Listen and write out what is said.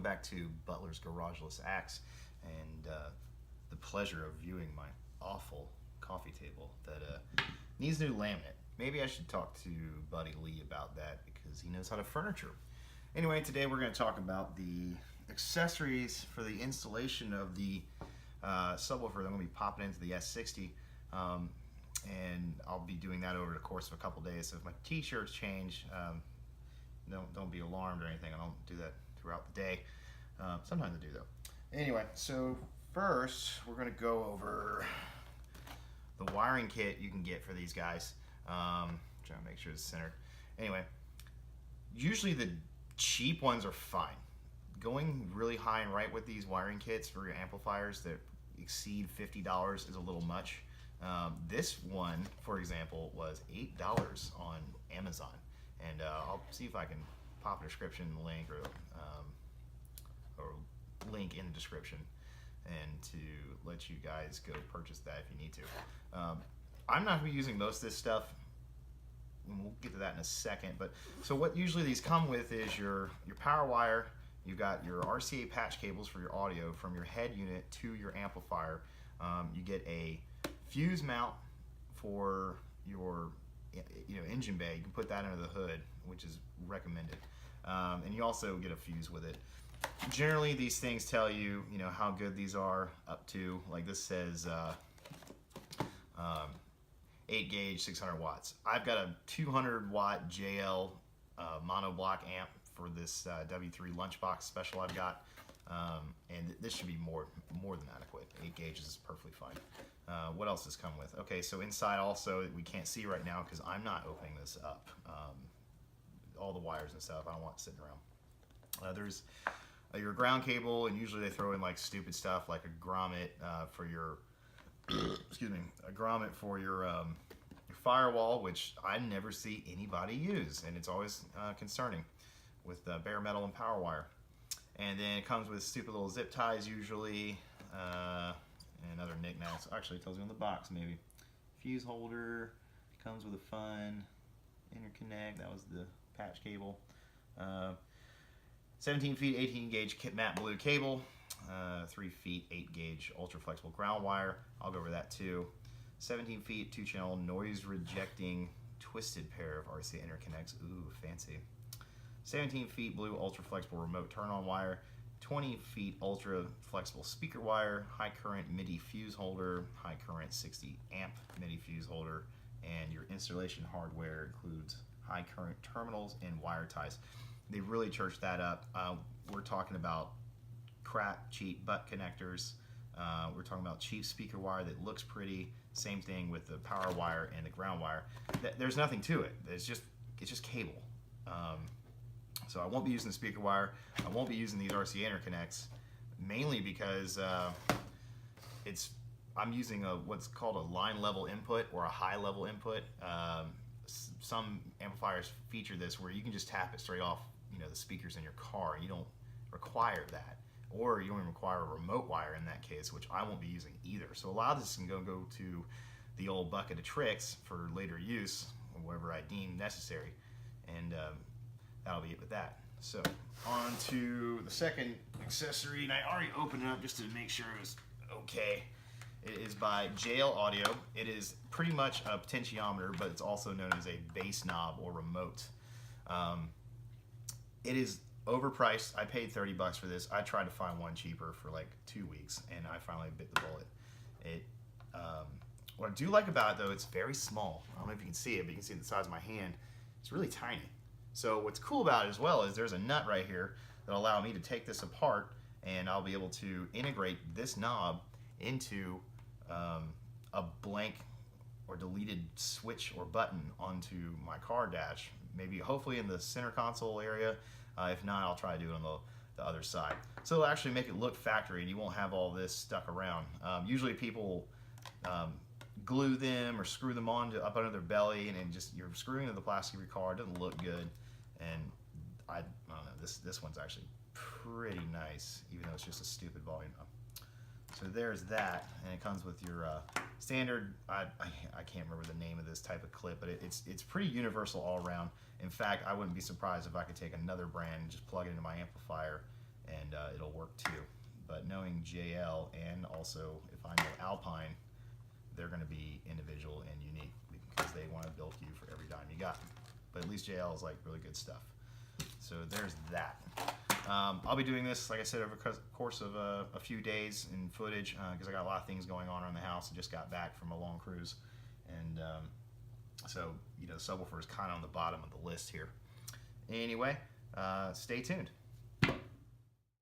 back to Butler's Garageless Axe and the pleasure of viewing my awful coffee table that needs new laminate. Maybe I should talk to Buddy Lee about that because he knows how to furniture. Anyway, today we're going to talk about the accessories for the installation of the subwoofer that I'm going to be popping into the S60. And I'll be doing that over the course of a couple days. So if my t-shirts change, don't be alarmed or anything. I don't do that throughout the day. Sometimes I do though. Anyway, so first we're going to go over the wiring kit you can get for these guys. Trying to make sure it's centered. Anyway, usually the cheap ones are fine. Going really high and right with these wiring kits for your amplifiers that exceed $50 is a little much. This one, for example, was $8 on Amazon, and I'll see if I can pop a description link or link in the description, and to let you guys go purchase that if you need to. I'm not going to be using most of this stuff, and we'll get to that in a second. But so what usually these come with is your power wire. You've got your RCA patch cables for your audio from your head unit to your amplifier. You get a fuse mount for your engine bay. You can put that under the hood, which is recommended. And you also get a fuse with it. Generally, these things tell you, how good these are up to, like this says 8 gauge, 600 watts. I've got a 200 watt JL monoblock amp for this W3 lunchbox special I've got. And this should be more than adequate. 8 gauges is perfectly fine. What else does come with? Okay, so inside also, we can't see right now because I'm not opening this up. All the wires and stuff, I don't want it sitting around. There's your ground cable, and usually they throw in like stupid stuff like a grommet for your excuse me, a grommet for your firewall, which I never see anybody use, and it's always concerning with bare metal and power wire. And then it comes with stupid little zip ties usually, and other knickknacks. Actually, it tells you on the box maybe. Fuse holder, comes with a fun interconnect. That was the patch cable. 17 feet, 18 gauge matte blue cable. 3 feet, 8 gauge ultra flexible ground wire. I'll go over that too. 17 feet, 2 channel noise rejecting twisted pair of RCA interconnects. Ooh, fancy. 17 feet blue ultra flexible remote turn on wire. 20 feet ultra flexible speaker wire. High current MIDI fuse holder. High current 60 amp MIDI fuse holder. And your installation hardware includes high current terminals and wire ties. They really churched that up. We're talking about crap, cheap butt connectors. We're talking about cheap speaker wire that looks pretty. Same thing with the power wire and the ground wire. There's nothing to it. It's just cable. So I won't be using the speaker wire. I won't be using these RCA interconnects, mainly because I'm using what's called a line level input or a high level input. Some amplifiers feature this where you can just tap it straight off, the speakers in your car. You don't require that, or you don't even require a remote wire in that case, which I won't be using either. So a lot of this can go to the old bucket of tricks for later use, or whatever I deem necessary, and that'll be it with that. So on to the second accessory, and I already opened it up just to make sure it was okay. It is by JL Audio. It is pretty much a potentiometer, but it's also known as a bass knob or remote. It is overpriced. I paid $30 for this. I tried to find one cheaper for like 2 weeks, and I finally bit the bullet. What I do like about it though, it's very small. I don't know if you can see it, but you can see the size of my hand. It's really tiny. So what's cool about it as well is there's a nut right here that'll allow me to take this apart, and I'll be able to integrate this knob into a blank or deleted switch or button onto my car dash. Maybe hopefully in the center console area. If not, I'll try to do it on the other side. So it'll actually make it look factory, and you won't have all this stuck around. Usually people glue them or screw them on up under their belly, and just you're screwing into the plastic of your car. It doesn't look good, and I don't know. This one's actually pretty nice, even though it's just a stupid volume knob. So there's that, and it comes with your standard. I can't remember the name of this type of clip, but it's pretty universal all around. In fact, I wouldn't be surprised if I could take another brand and just plug it into my amplifier and it'll work too. But knowing JL, and also if I know Alpine, they're going to be individual and unique because they want to bilk you for every dime you got. But at least JL is like really good stuff. So there's that. I'll be doing this, like I said, over the course of a few days in footage because I got a lot of things going on around the house. I just got back from a long cruise, and so the subwoofer is kind of on the bottom of the list here. Anyway, stay tuned.